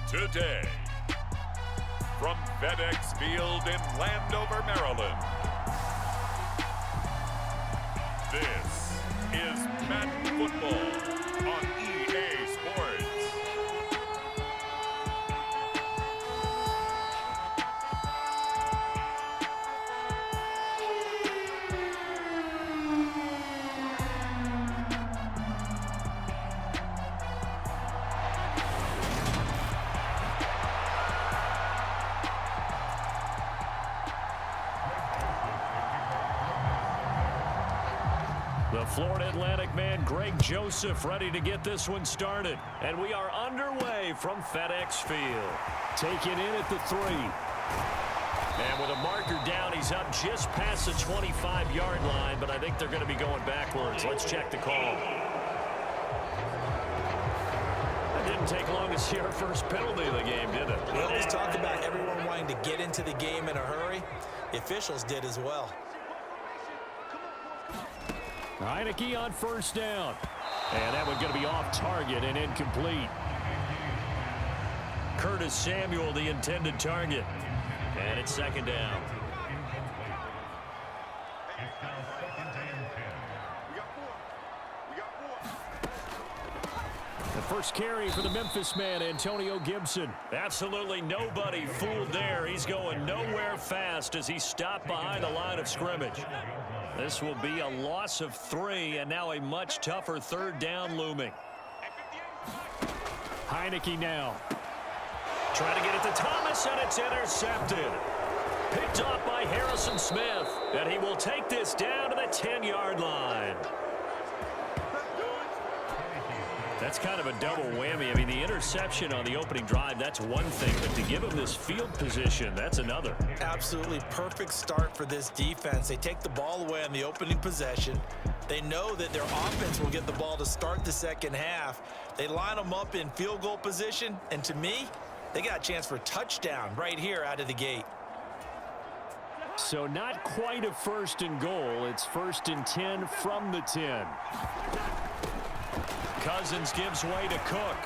Today, from FedEx Field in Landover, Maryland, this is Madden Football on EA Sports. The Florida Atlantic man, Greg Joseph, ready to get this one started. And we are underway from FedEx Field. Taken in at the 3. And with a marker down, he's up just past the 25-yard line, but I think they're going to be going backwards. Let's check the call. It didn't take long to see our first penalty of the game, did it? We always talk about everyone wanting to get into the game in a hurry. The officials did as well. Heineke on first down. And that one's going to be off target and incomplete. Curtis Samuel, the intended target. And it's second down. The first carry for the Memphis man, Antonio Gibson. Absolutely nobody fooled there. He's going nowhere fast as he stopped behind the line of scrimmage. This will be a loss of 3, and now a much tougher third down looming. Heineke now. Trying to get it to Thomas, and it's intercepted. Picked off by Harrison Smith, and he will take this down to the 10-yard line. That's kind of a double whammy. I mean, the interception on the opening drive, that's one thing, but to give him this field position, that's another. Absolutely perfect start for this defense. They take the ball away on the opening possession. They know that their offense will get the ball to start the second half. They line them up in field goal position, and to me, they got a chance for a touchdown right here out of the gate. So not quite a first and goal. It's first and 10 from the 10. Cousins gives way to Cook.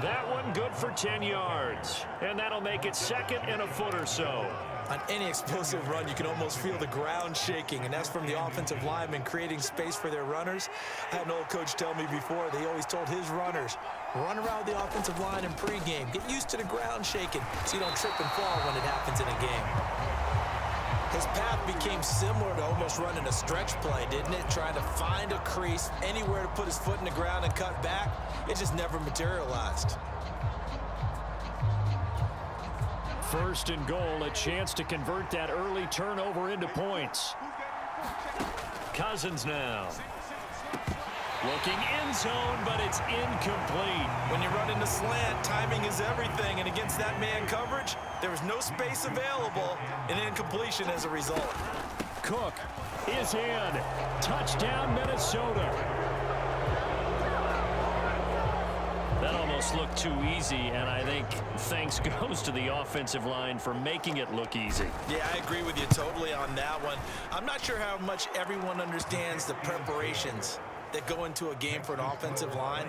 That one good for 10 yards. And that'll make it second and a foot or so. On any explosive run, you can almost feel the ground shaking, and that's from the offensive linemen creating space for their runners. I had an old coach tell me before, they always told his runners, run around the offensive line in pregame. Get used to the ground shaking so you don't trip and fall when it happens in a game. His path became similar to almost running a stretch play, didn't it? Trying to find a crease, anywhere to put his foot in the ground and cut back. It just never materialized. First and goal, a chance to convert that early turnover into points. Cousins now. Looking end zone, but it's incomplete. When you run into slant, timing is everything, and against that man coverage, there was no space available, and incompletion as a result. Cook is in. Touchdown, Minnesota. That almost looked too easy, and I think thanks goes to the offensive line for making it look easy. Yeah, I agree with you totally on that one. I'm not sure how much everyone understands the preparations that go into a game for an offensive line,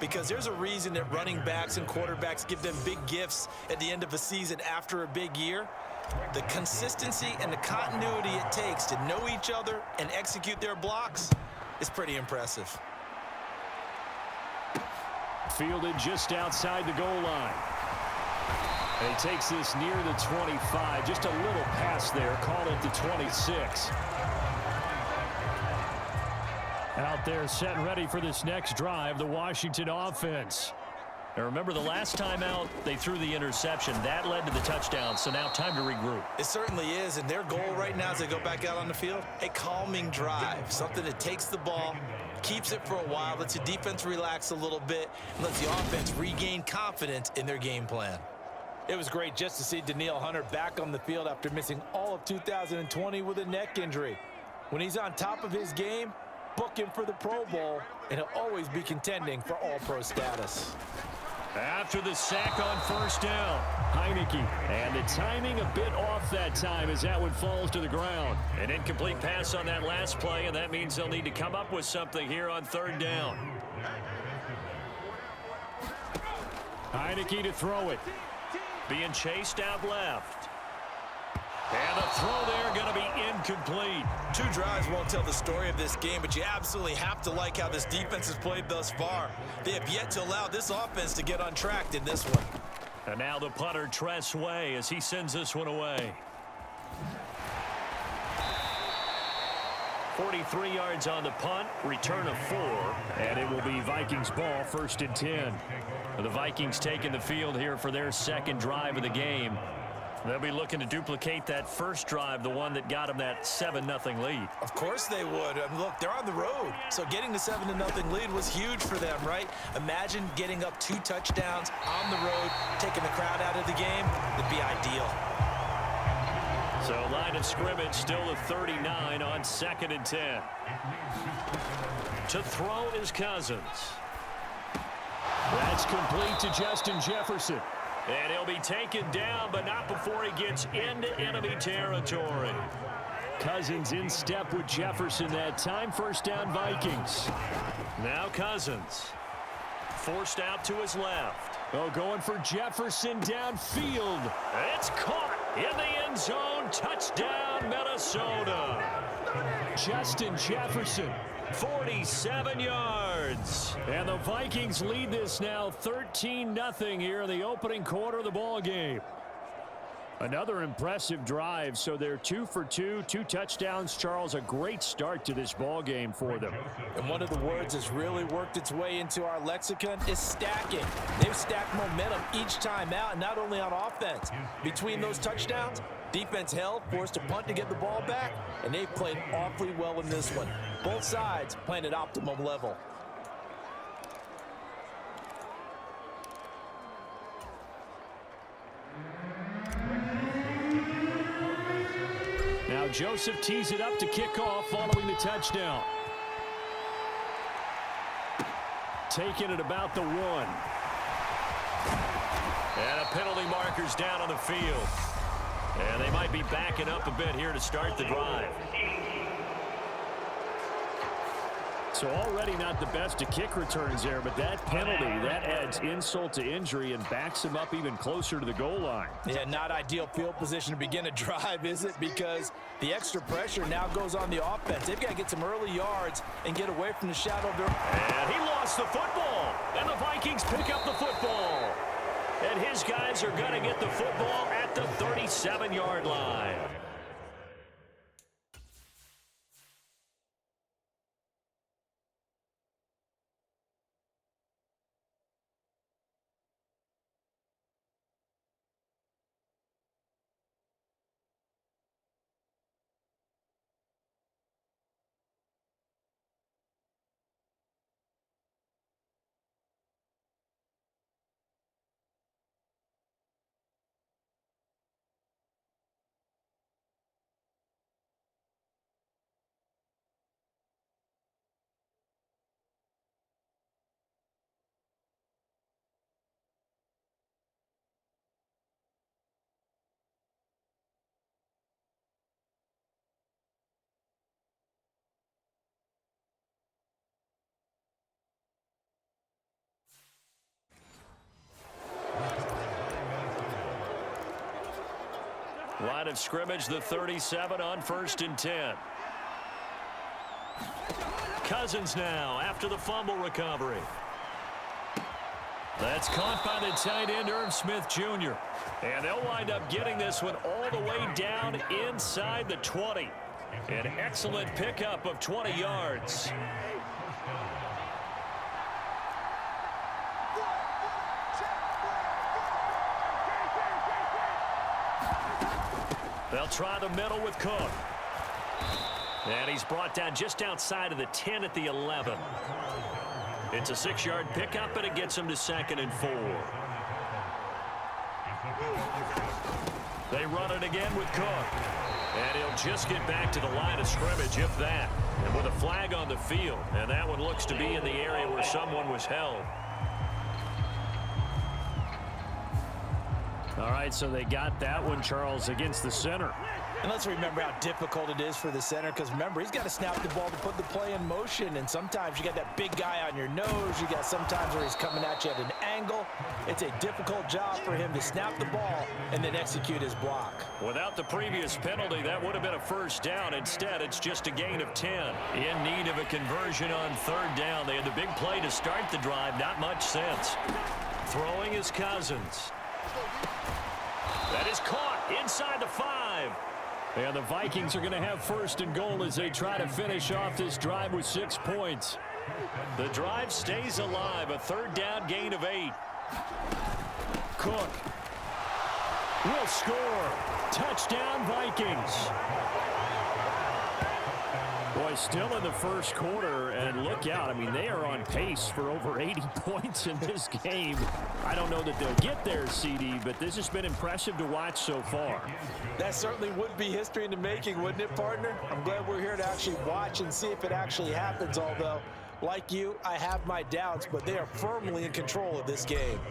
because there's a reason that running backs and quarterbacks give them big gifts at the end of a season after a big year. The consistency and the continuity it takes to know each other and execute their blocks is pretty impressive. Fielded just outside the goal line. And he takes this near the 25. Just a little pass there. Call it the 26. Out there set and ready for this next drive, the Washington offense. Now remember, the last time out, they threw the interception. That led to the touchdown, so now time to regroup. It certainly is, and their goal right now as they go back out on the field, a calming drive, something that takes the ball, keeps it for a while, lets the defense relax a little bit, and lets the offense regain confidence in their game plan. It was great just to see Danielle Hunter back on the field after missing all of 2020 with a neck injury. When he's on top of his game, book him for the Pro Bowl, and he'll always be contending for All-Pro status. After the sack on first down, Heineke. And the timing a bit off that time as that one falls to the ground. An incomplete pass on that last play, and that means they'll need to come up with something here on third down. Heineke to throw it. Being chased out left. And the throw there going to be incomplete. 2 drives won't tell the story of this game, but you absolutely have to like how this defense has played thus far. They have yet to allow this offense to get untracked in this one. And now the punter, Tress Way, as he sends this one away. 43 yards on the punt, return of 4, and it will be Vikings ball, 1st and 10. The Vikings taking the field here for their second drive of the game. They'll be looking to duplicate that first drive, the one that got them that 7-0 lead. Of course they would. I mean, look, they're on the road, so getting the 7-0 lead was huge for them, right? Imagine getting up 2 touchdowns on the road, taking the crowd out of the game. It'd be ideal. So line of scrimmage still a 39 on 2nd and 10. To throw is Cousins. That's complete to Justin Jefferson. And he'll be taken down, but not before he gets into enemy territory. Cousins in step with Jefferson that time. 1st down Vikings. Now Cousins. Forced out to his left. Oh, going for Jefferson downfield. It's caught in the end zone. Touchdown, Minnesota. Justin Jefferson, 47 yards. And the Vikings lead this now 13-0 here in the opening quarter of the ball game. Another impressive drive, so they're 2 for 2, 2 touchdowns. Charles, a great start to this ball game for them. And one of the words that's really worked its way into our lexicon is stacking. They've stacked momentum each time out, and not only on offense. Between those touchdowns, defense held, forced a punt to get the ball back, and they've played awfully well in this one. Both sides playing at optimum level. Now Joseph tees it up to kick off following the touchdown. Taking it about the 1. And a penalty marker's down on the field. And they might be backing up a bit here to start the drive. So already not the best to kick returns there, but that penalty, that adds insult to injury and backs him up even closer to the goal line. Yeah, not ideal field position to begin a drive, is it? Because the extra pressure now goes on the offense. They've got to get some early yards and get away from the shadow of their... And he lost the football. And the Vikings pick up the football. And his guys are going to get the football at the 37-yard line. Line of scrimmage, the 37 on 1st and 10. Cousins now after the fumble recovery. That's caught by the tight end, Irv Smith Jr. And they'll wind up getting this one all the way down inside the 20. An excellent pickup of 20 yards. They'll try the middle with Cook. And he's brought down just outside of the 10 at the 11. It's a 6-yard pickup, and it gets him to 2nd and 4. They run it again with Cook. And he'll just get back to the line of scrimmage, if that. And with a flag on the field. And that one looks to be in the area where someone was held. All right, so they got that one, Charles, against the center. And let's remember how difficult it is for the center, because remember, he's got to snap the ball to put the play in motion, and sometimes you got that big guy on your nose. You got sometimes where he's coming at you at an angle. It's a difficult job for him to snap the ball and then execute his block. Without the previous penalty, that would have been a first down. Instead, it's just a gain of 10. In need of a conversion on third down. They had the big play to start the drive. Not much sense. Throwing is Cousins. That is caught inside the 5. And the Vikings are going to have first and goal as they try to finish off this drive with 6 points. The drive stays alive. A third down gain of 8. Cook will score. Touchdown, Vikings. Boy, still in the first quarter, and look out. I mean, they are on pace for over 80 points in this game. I don't know that they'll get there, CD, but this has been impressive to watch so far. That certainly would be history in the making, wouldn't it, partner? I'm glad we're here to actually watch and see if it actually happens, although, like you, I have my doubts, but they are firmly in control of this game.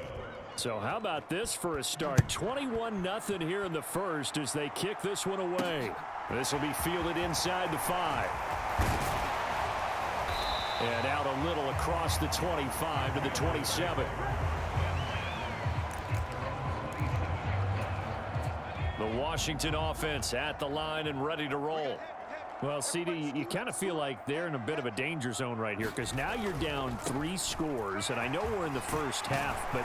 So how about this for a start? 21-0 here in the first as they kick this one away. This will be fielded inside the 5. And out a little across the 25 to the 27. The Washington offense at the line and ready to roll. Well, CD, you kind of feel like they're in a bit of a danger zone right here, because now you're down 3 scores, and I know we're in the first half, but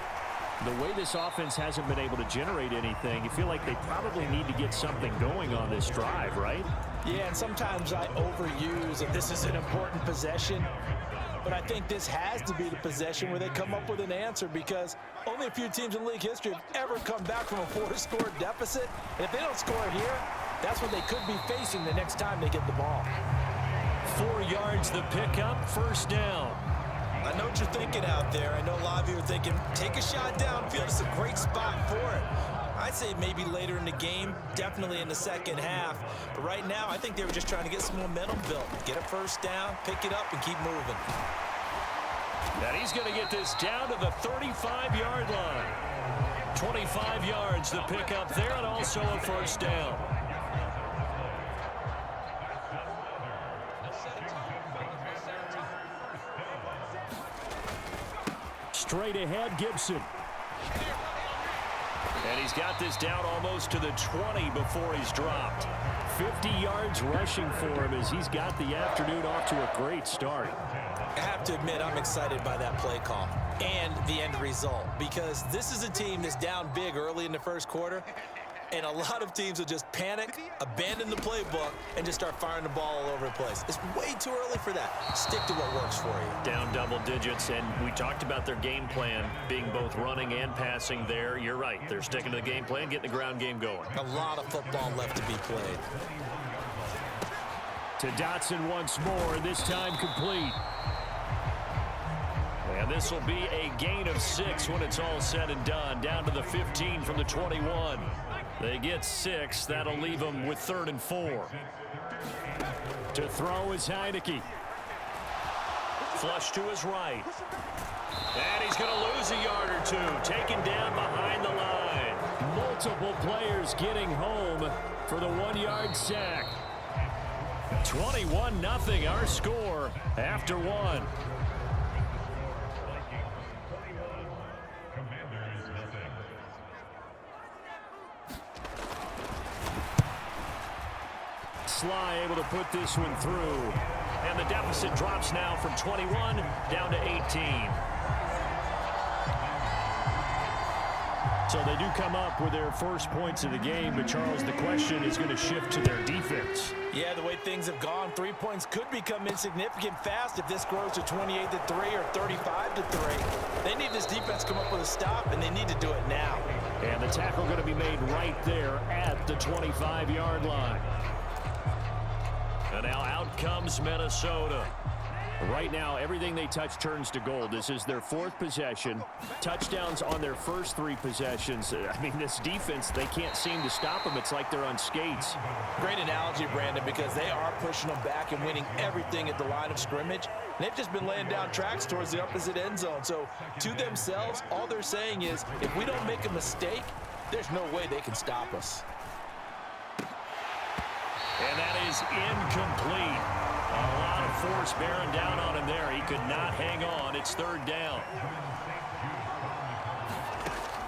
the way this offense hasn't been able to generate anything, you feel like they probably need to get something going on this drive, right? Yeah, and sometimes I overuse that this is an important possession, but I think this has to be the possession where they come up with an answer, because only a few teams in league history have ever come back from a 4-score deficit, and if they don't score here, that's what they could be facing the next time they get the ball. 4 yards the pickup, first down. I know what you're thinking out there. I know a lot of you are thinking, take a shot downfield. It's a great spot for it. I'd say maybe later in the game, definitely in the second half. But right now, I think they were just trying to get some momentum built. Get a first down, pick it up, and keep moving. And he's going to get this down to the 35-yard line. 25 yards the pickup there, and also a first down. Straight ahead, Gibson. And he's got this down almost to the 20 before he's dropped. 50 yards rushing for him as he's got the afternoon off to a great start. I have to admit, I'm excited by that play call and the end result, because this is a team that's down big early in the first quarter, and a lot of teams will just panic, abandon the playbook, and just start firing the ball all over the place. It's way too early for that. Stick to what works for you. Down double digits, and we talked about their game plan being both running and passing there. You're right. They're sticking to the game plan, getting the ground game going. A lot of football left to be played. To Dotson once more, this time complete. And this will be a gain of 6 when it's all said and done. Down to the 15 from the 21. They get 6. That'll leave them with 3rd and 4. To throw is Heineke. Flush to his right. And he's going to lose a yard or 2. Taken down behind the line. Multiple players getting home for the 1-yard sack. 21-0 our score after 1. Sly able to put this one through. And the deficit drops now from 21 down to 18. So they do come up with their first points of the game, but Charles, the question is going to shift to their defense. Yeah, the way things have gone, 3 points could become insignificant fast if this grows to 28-3 or 35-3. They need this defense to come up with a stop, and they need to do it now. And the tackle going to be made right there at the 25-yard line. And now out comes Minnesota. Right now, everything they touch turns to gold. This is their 4th possession. Touchdowns on their first 3 possessions. I mean, this defense, they can't seem to stop them. It's like they're on skates. Great analogy, Brandon, because they are pushing them back and winning everything at the line of scrimmage. They've just been laying down tracks towards the opposite end zone. So, to themselves, all they're saying is, if we don't make a mistake, there's no way they can stop us. is incomplete. A lot of force bearing down on him there. He could not hang on. It's third down.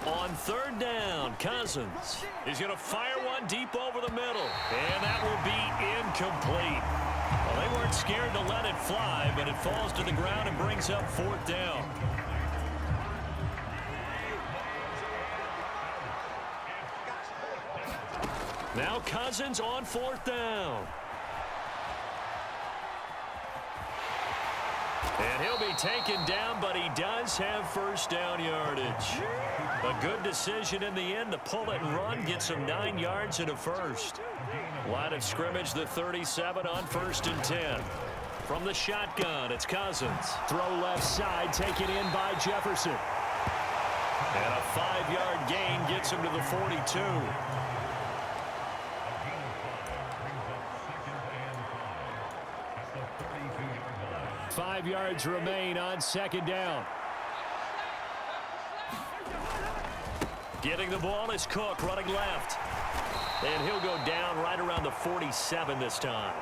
On third down, Cousins is going to fire one deep over the middle. And that will be incomplete. Well, they weren't scared to let it fly, but it falls to the ground and brings up fourth down. Now Cousins on fourth down. And he'll be taken down, but he does have first down yardage. A good decision in the end to pull it and run, get some 9 yards and a first. Line of scrimmage, the 37 on 1st and 10. From the shotgun, it's Cousins. Throw left side, taken in by Jefferson. And a 5-yard gain gets him to the 42. Five yards remain on second down. Getting the ball is Cook, running left. And he'll go down right around the 47 this time.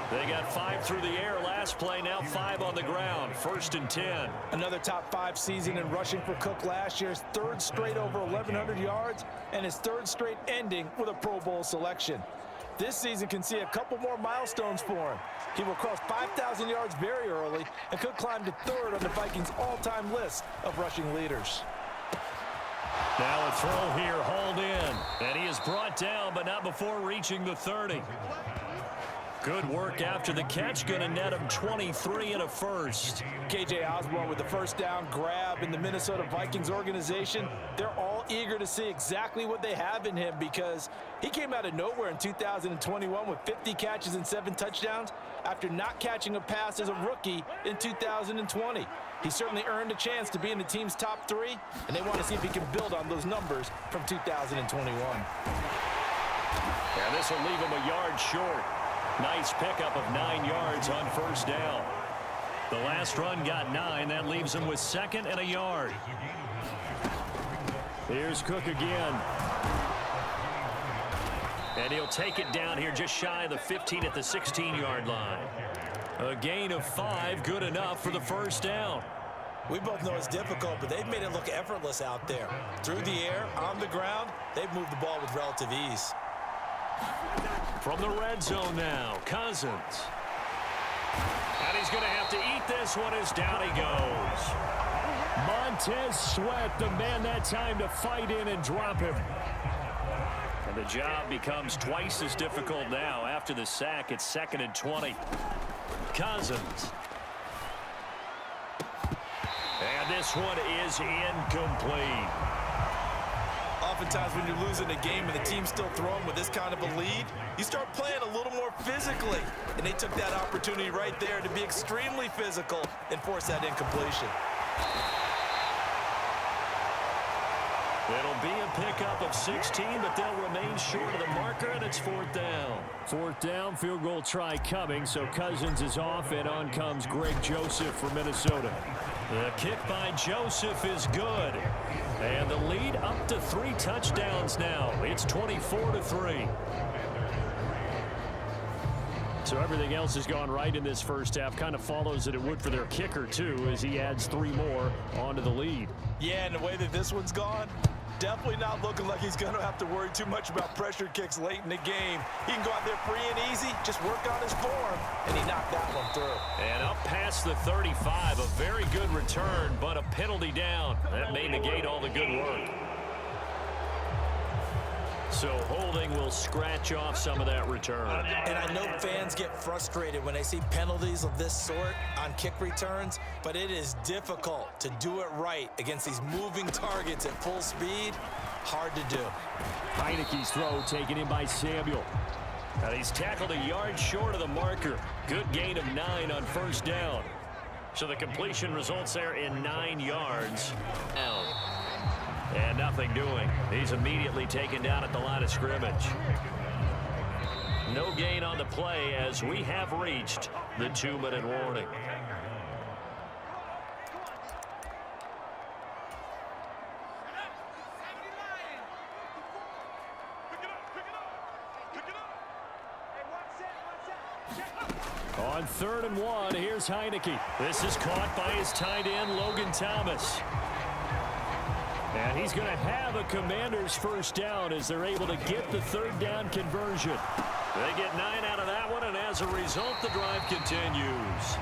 They got 5 through the air last play, now 5 on the ground. 1st and 10. Another top 5 season in rushing for Cook last year. His 3rd straight over 1,100 yards, and his 3rd straight ending with a Pro Bowl selection. This season can see a couple more milestones for him. He will cross 5,000 yards very early and could climb to 3rd on the Vikings' all-time list of rushing leaders. Now a throw here, hauled in. And he is brought down, but not before reaching the 30. Good work after the catch. Going to net him 23 and a first. K.J. Osborne with the first down grab in the Minnesota Vikings organization. They're all eager to see exactly what they have in him because he came out of nowhere in 2021 with 50 catches and 7 touchdowns after not catching a pass as a rookie in 2020. He certainly earned a chance to be in the team's top 3, and they want to see if he can build on those numbers from 2021. And this will leave him a yard short. Nice pickup of 9 yards on first down. The last run got 9. That leaves him with 2nd and a yard. Here's Cook again. And he'll take it down here just shy of the 15 at the 16-yard line. A gain of 5, good enough for the first down. We both know it's difficult, but they've made it look effortless out there. Through the air, on the ground, they've moved the ball with relative ease. From the red zone now, Cousins. And he's going to have to eat this one as down he goes. Montez Sweat, the man that time to fight in and drop him. And the job becomes twice as difficult now. After the sack, it's 2nd and 20. Cousins. And this one is incomplete. Oftentimes when you're losing a game and the team's still throwing with this kind of a lead, you start playing a little more physically. And they took that opportunity right there to be extremely physical and force that incompletion. It'll be a pickup of 16, but they'll remain short of the marker, and it's 4th down. 4th down, field goal try coming, so Cousins is off, and on comes Greg Joseph from Minnesota. The kick by Joseph is good. And the lead up to 3 touchdowns now. It's 24-3. So everything else has gone right in this first half. Kind of follows that it would for their kicker, too, as he adds 3 more onto the lead. Yeah, and the way that this one's gone, definitely not looking like he's going to have to worry too much about pressure kicks late in the game. He can go out there free and easy, just work on his form, and he knocked that one through. And up past the 35, a very good return, but a penalty down. That may negate all the good work. So holding will scratch off some of that return. And I know fans get frustrated when they see penalties of this sort on kick returns, but it is difficult to do it right against these moving targets at full speed. Hard to do. Heineke's throw taken in by Samuel. And he's tackled a yard short of the marker. Good gain of 9 on first down. So the completion results there in 9 yards. Out. And nothing doing. He's immediately taken down at the line of scrimmage. No gain on the play as we have reached the 2-minute warning. 3rd and 1. Here's Heineke. This is caught by his tight end, Logan Thomas. And he's going to have a Commanders first down as they're able to get the 3rd down conversion. They get 9 out of that one, and as a result, the drive continues.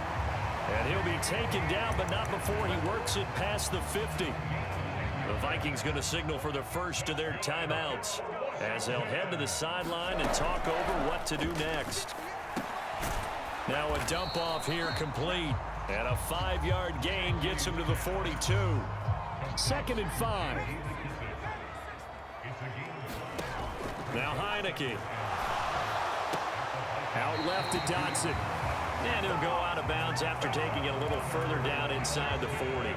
And he'll be taken down, but not before he works it past the 50. The Vikings going to signal for the first of their timeouts as they'll head to the sideline and talk over what to do next. Now a dump off here complete. And a 5-yard gain gets him to the 42. 2nd and 5. Now Heineke. Out left to Dotson. And he'll go out of bounds after taking it a little further down inside the 40.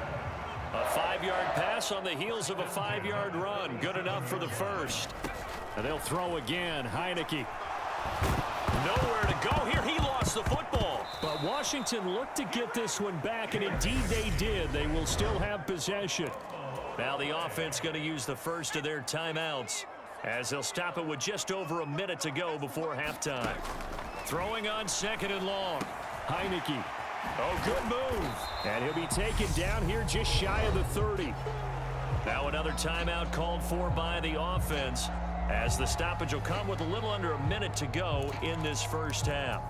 A 5-yard pass on the heels of a 5-yard run. Good enough for the first. And they'll throw again. Heineke. Nowhere to go here. He lost the football. But Washington looked to get this one back, and indeed they did. They will still have possession. Now the offense going to use the first of their timeouts as they'll stop it with just over a minute to go before halftime. Throwing on 2nd and long. Heineke. Oh, good move. And he'll be taken down here just shy of the 30. Now another timeout called for by the offense as the stoppage will come with a little under a minute to go in this first half.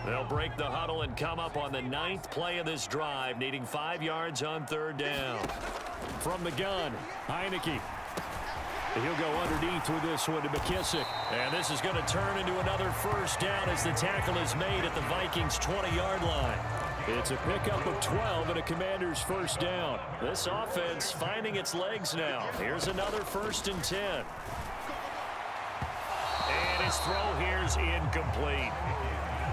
They'll break the huddle and come up on the 9th play of this drive, needing 5 yards on 3rd down. From the gun, Heineke. He'll go underneath with this one to McKissick. And this is going to turn into another first down as the tackle is made at the Vikings' 20-yard line. It's a pickup of 12 and a Commander's first down. This offense finding its legs now. Here's another 1st and 10. And his throw here's incomplete.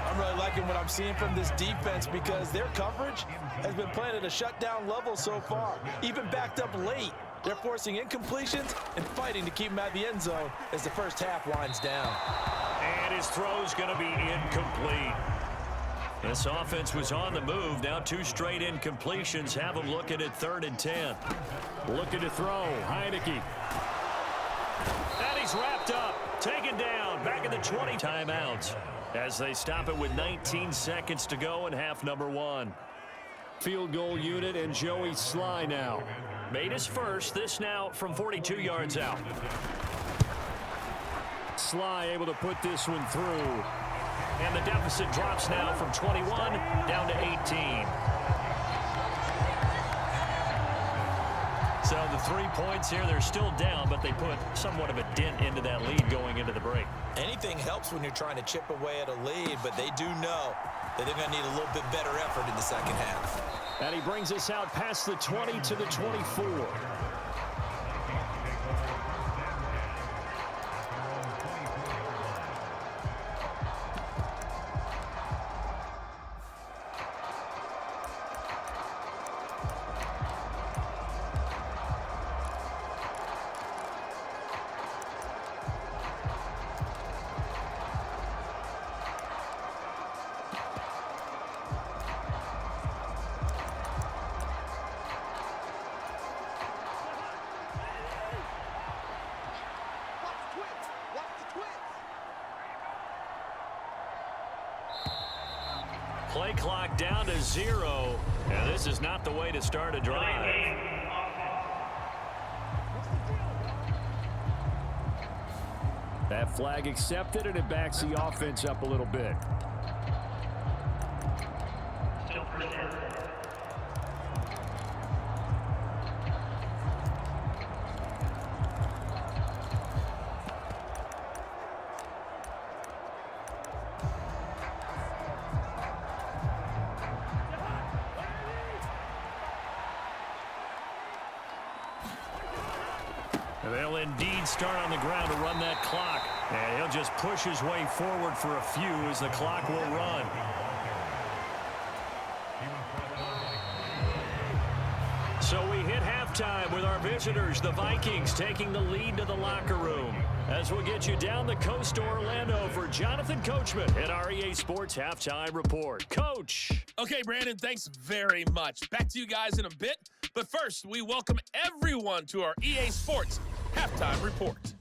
I'm really liking what I'm seeing from this defense because their coverage has been playing at a shutdown level so far. Even backed up late, they're forcing incompletions and fighting to keep them out of the end zone as the first half winds down. And his throw's going to be incomplete. This offense was on the move. Now 2 straight incompletions have them looking at 3rd and 10. Looking to throw. Heineke. And he's wrapped up. Taken down. Back at the 20. Timeouts as they stop it with 19 seconds to go in half number 1. Field goal unit and Joey Sly now. Made his first. This now from 42 yards out. Sly able to put this one through. And the deficit drops now from 21 down to 18. So the 3 points here, they're still down, but they put somewhat of a dent into that lead going into the break. Anything helps when you're trying to chip away at a lead, but they do know that they're going to need a little bit better effort in the second half. And he brings us out past the 20 to the 24. Play clock down to 0. And this is not the way to start a drive. That flag accepted, and it backs the offense up a little bit. They'll indeed start on the ground to run that clock. And he'll just push his way forward for a few as the clock will run. So we hit halftime with our visitors, the Vikings, taking the lead to the locker room. As we'll get you down the coast to Orlando for Jonathan Coachman at our EA Sports Halftime Report. Coach. Okay, Brandon, thanks very much. Back to you guys in a bit. But first, we welcome everyone to our EA Sports Halftime Report.